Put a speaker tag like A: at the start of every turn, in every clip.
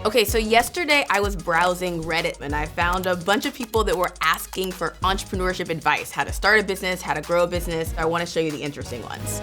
A: Okay, so yesterday I was browsing Reddit and I found a bunch of people that were asking for entrepreneurship advice, how to start a business, how to grow a business. I want to show you the interesting ones.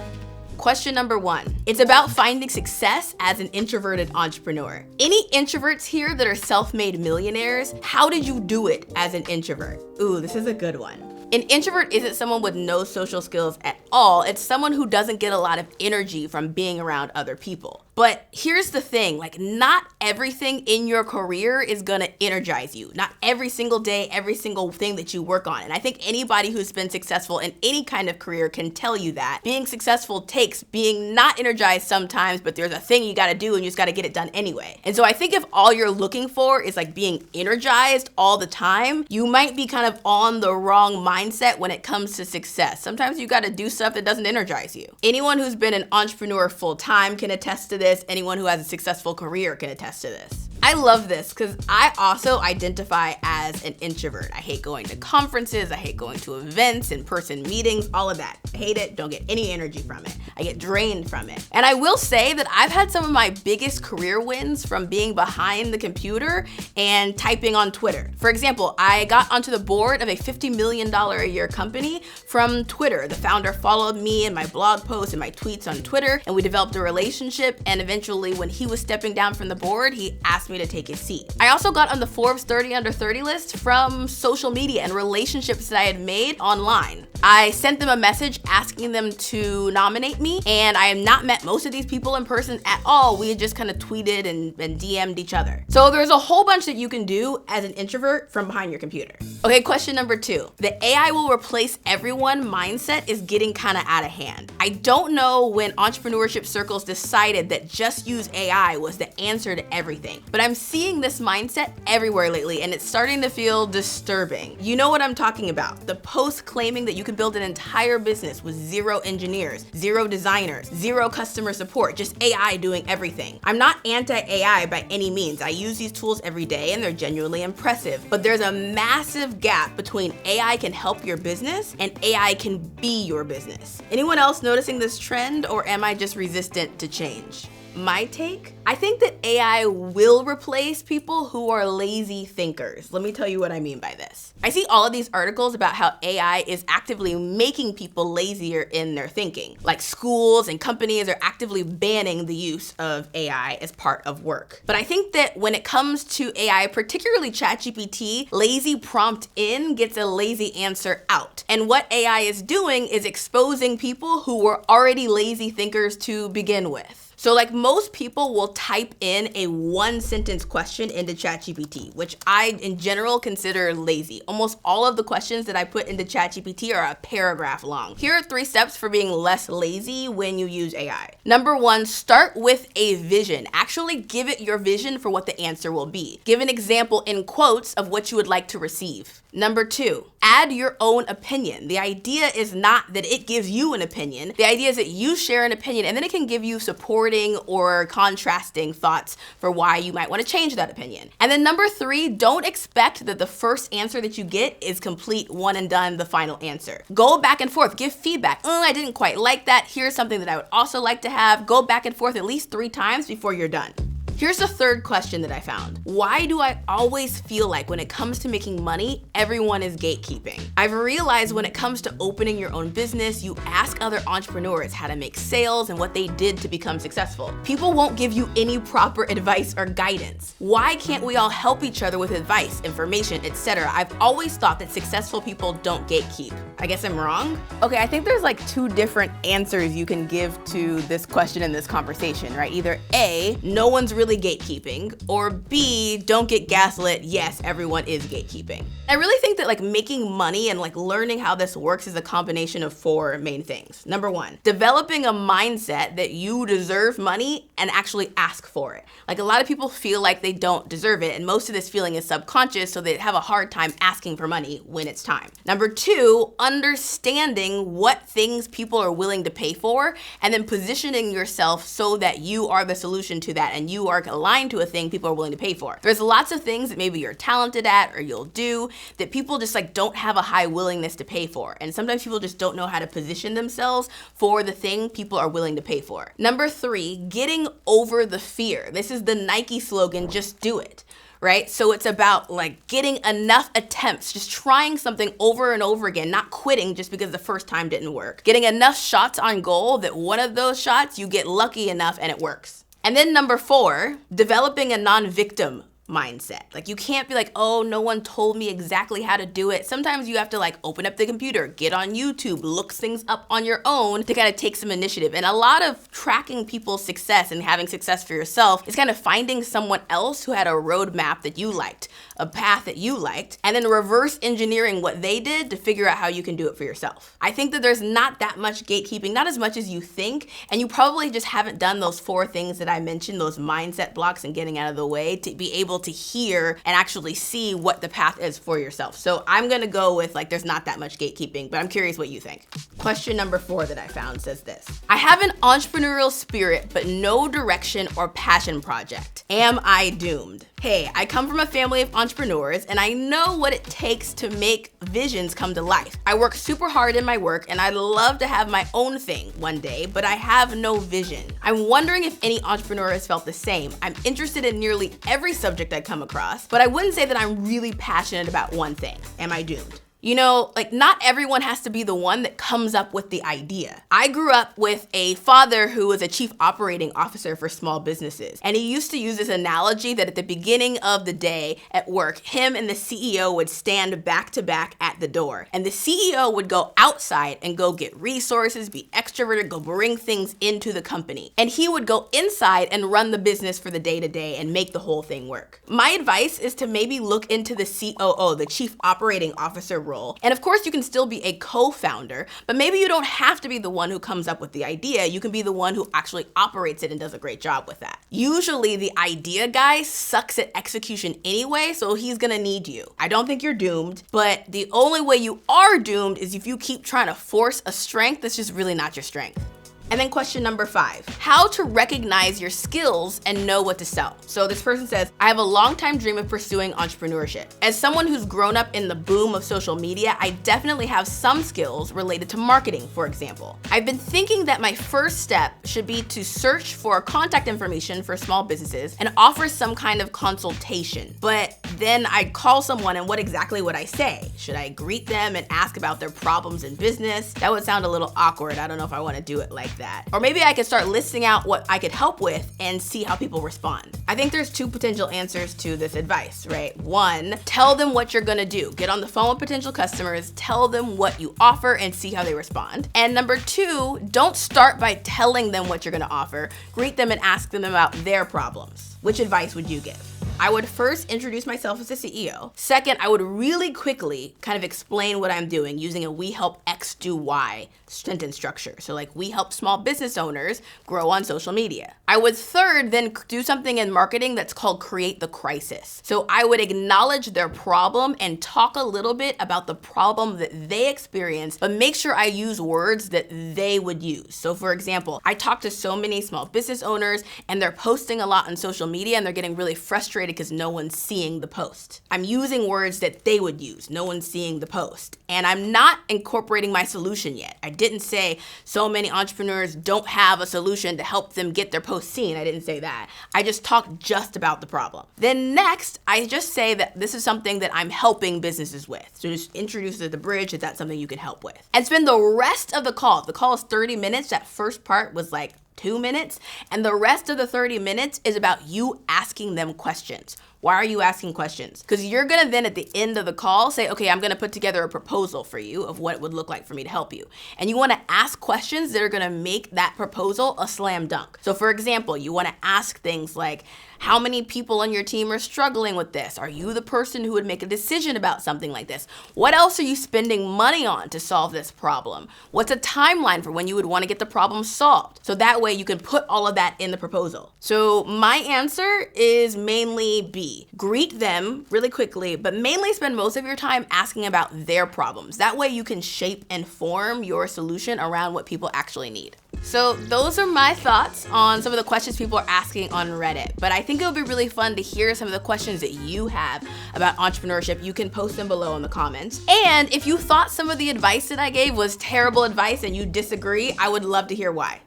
A: Question number 1. It's about finding success as an introverted entrepreneur. Any introverts here that are self-made millionaires, how did you do it as an introvert? Ooh, this is a good one. An introvert isn't someone with no social skills at all. It's someone who doesn't get a lot of energy from being around other people. But here's the thing, like not everything in your career is gonna energize you. Not every single day, every single thing that you work on. And I think anybody who's been successful in any kind of career can tell you that. Being successful takes being not energized sometimes, but there's a thing you gotta do and you just gotta get it done anyway. And so I think if all you're looking for is like being energized all the time, you might be kind of on the wrong mindset when it comes to success. Sometimes you gotta do stuff that doesn't energize you. Anyone who's been an entrepreneur full time can attest to this. Anyone who has a successful career can attest to this. I love this because I also identify as an introvert. I hate going to conferences, I hate going to events, in-person meetings, all of that. I hate it, don't get any energy from it. I get drained from it. And I will say that I've had some of my biggest career wins from being behind the computer and typing on Twitter. For example, I got onto the board of a $50 million a year company from Twitter. The founder followed me and my blog posts and my tweets on Twitter, and we developed a relationship, and eventually when he was stepping down from the board, he asked me to take his seat. I also got on the Forbes 30 Under 30 list from social media and relationships that I had made online. I sent them a message asking them to nominate me, and I have not met most of these people in person at all. We had just kind of tweeted and DM'd each other. So there's a whole bunch that you can do as an introvert from behind your computer. Okay, question number 2. The AI will replace everyone mindset is getting kind of out of hand. I don't know when entrepreneurship circles decided that just use AI was the answer to everything, but I'm seeing this mindset everywhere lately, and it's starting to feel disturbing. You know what I'm talking about. The posts claiming that you can build an entire business with 0 engineers, 0 designers, 0 customer support, just AI doing everything. I'm not anti-AI by any means. I use these tools every day and they're genuinely impressive, but there's a massive gap between AI can help your business and AI can be your business. Anyone else noticing this trend, or am I just resistant to change? My take? I think that AI will replace people who are lazy thinkers. Let me tell you what I mean by this. I see all of these articles about how AI is actively making people lazier in their thinking. Like schools and companies are actively banning the use of AI as part of work. But I think that when it comes to AI, particularly ChatGPT, lazy prompt in gets a lazy answer out. And what AI is doing is exposing people who were already lazy thinkers to begin with. So like most people will type in a 1-sentence question into ChatGPT, which I in general consider lazy. Almost all of the questions that I put into ChatGPT are a paragraph long. Here are 3 steps for being less lazy when you use AI. Number 1, start with a vision. Actually give it your vision for what the answer will be. Give an example in quotes of what you would like to receive. Number 2, add your own opinion. The idea is not that it gives you an opinion. The idea is that you share an opinion and then it can give you supporting or contrasting thoughts for why you might want to change that opinion. And then number 3, don't expect that the first answer that you get is complete, one and done, the final answer. Go back and forth, give feedback. I didn't quite like that. Here's something that I would also like to have. Go back and forth at least 3 times before you're done. Here's the third question that I found. Why do I always feel like when it comes to making money, everyone is gatekeeping? I've realized when it comes to opening your own business, you ask other entrepreneurs how to make sales and what they did to become successful. People won't give you any proper advice or guidance. Why can't we all help each other with advice, information, etc.? I've always thought that successful people don't gatekeep. I guess I'm wrong? Okay, I think there's like 2 different answers you can give to this question in this conversation, right? Either A, no one's really gatekeeping, or B, don't get gaslit, yes, everyone is gatekeeping. I really think that like making money and like learning how this works is a combination of 4 main things. Number 1, developing a mindset that you deserve money and actually ask for it. Like a lot of people feel like they don't deserve it, and most of this feeling is subconscious, so they have a hard time asking for money when it's time. Number 2, understanding what things people are willing to pay for, and then positioning yourself so that you are the solution to that and you are work aligned to a thing people are willing to pay for. There's lots of things that maybe you're talented at or you'll do that people just like don't have a high willingness to pay for. And sometimes people just don't know how to position themselves for the thing people are willing to pay for. Number 3, getting over the fear. This is the Nike slogan, just do it. Right? So it's about like getting enough attempts, just trying something over and over again, not quitting just because the first time didn't work. Getting enough shots on goal that one of those shots you get lucky enough and it works. And then number 4, developing a non-victim mindset. Like you can't be like, oh, no one told me exactly how to do it. Sometimes you have to like open up the computer, get on YouTube, look things up on your own to kind of take some initiative. And a lot of tracking people's success and having success for yourself is kind of finding someone else who had a roadmap that you liked, a path that you liked, and then reverse engineering what they did to figure out how you can do it for yourself. I think that there's not that much gatekeeping, not as much as you think, and you probably just haven't done those 4 things that I mentioned, those mindset blocks and getting out of the way to be able to hear and actually see what the path is for yourself. So I'm gonna go with like there's not that much gatekeeping, but I'm curious what you think. Question number 4 that I found says this: I have an entrepreneurial spirit but no direction or passion project. Am I doomed? Hey, I come from a family of entrepreneurs and I know what it takes to make visions come to life. I work super hard in my work and I'd love to have my own thing one day, but I have no vision. I'm wondering if any entrepreneur has felt the same. I'm interested in nearly every subject I come across, but I wouldn't say that I'm really passionate about one thing. Am I doomed? You know, like not everyone has to be the one that comes up with the idea. I grew up with a father who was a chief operating officer for small businesses. And he used to use this analogy that at the beginning of the day at work, him and the CEO would stand back to back at the door. And the CEO would go outside and go get resources, be extroverted, go bring things into the company. And he would go inside and run the business for the day to day and make the whole thing work. My advice is to maybe look into the COO, the chief operating officer role. And of course you can still be a co-founder, but maybe you don't have to be the one who comes up with the idea. You can be the one who actually operates it and does a great job with that. Usually the idea guy sucks at execution anyway, so he's gonna need you. I don't think you're doomed, but the only way you are doomed is if you keep trying to force a strength that's just really not your strength. And then question number 5, how to recognize your skills and know what to sell. So this person says, I have a long time dream of pursuing entrepreneurship. As someone who's grown up in the boom of social media, I definitely have some skills related to marketing, for example. I've been thinking that my first step should be to search for contact information for small businesses and offer some kind of consultation. But then I'd call someone and what exactly would I say? Should I greet them and ask about their problems in business? That would sound a little awkward. I don't know if I want to do it like that. Or maybe I could start listing out what I could help with and see how people respond. I think there's 2 potential answers to this advice, right? 1, tell them what you're gonna do. Get on the phone with potential customers, tell them what you offer and see how they respond. And number 2, don't start by telling them what you're gonna offer. Greet them and ask them about their problems. Which advice would you give? I would first introduce myself as a CEO. Second, I would really quickly kind of explain what I'm doing using a we help X do Y sentence structure. So like we help small business owners grow on social media. I would third then do something in marketing that's called create the crisis. So I would acknowledge their problem and talk a little bit about the problem that they experience, but make sure I use words that they would use. So for example, I talk to so many small business owners and they're posting a lot on social media and they're getting really frustrated because no one's seeing the post. I'm using words that they would use. No one's seeing the post. And I'm not incorporating my solution yet. I didn't say so many entrepreneurs don't have a solution to help them get their post seen. I didn't say that. I just talked just about the problem. Then next, I just say that this is something that I'm helping businesses with. So just introduce it at the bridge if that's something you can help with. And spend the rest of the call. If the call is 30 minutes, that first part was like 2 minutes, and the rest of the 30 minutes is about you asking them questions. Why are you asking questions? Because you're gonna then at the end of the call say, okay, I'm gonna put together a proposal for you of what it would look like for me to help you. And you wanna ask questions that are gonna make that proposal a slam dunk. So for example, you wanna ask things like, how many people on your team are struggling with this? Are you the person who would make a decision about something like this? What else are you spending money on to solve this problem? What's a timeline for when you would wanna get the problem solved? So that that way you can put all of that in the proposal. So my answer is mainly B. Greet them really quickly, but mainly spend most of your time asking about their problems. That way you can shape and form your solution around what people actually need. So those are my thoughts on some of the questions people are asking on Reddit, but I think it would be really fun to hear some of the questions that you have about entrepreneurship. You can post them below in the comments. And if you thought some of the advice that I gave was terrible advice and you disagree, I would love to hear why.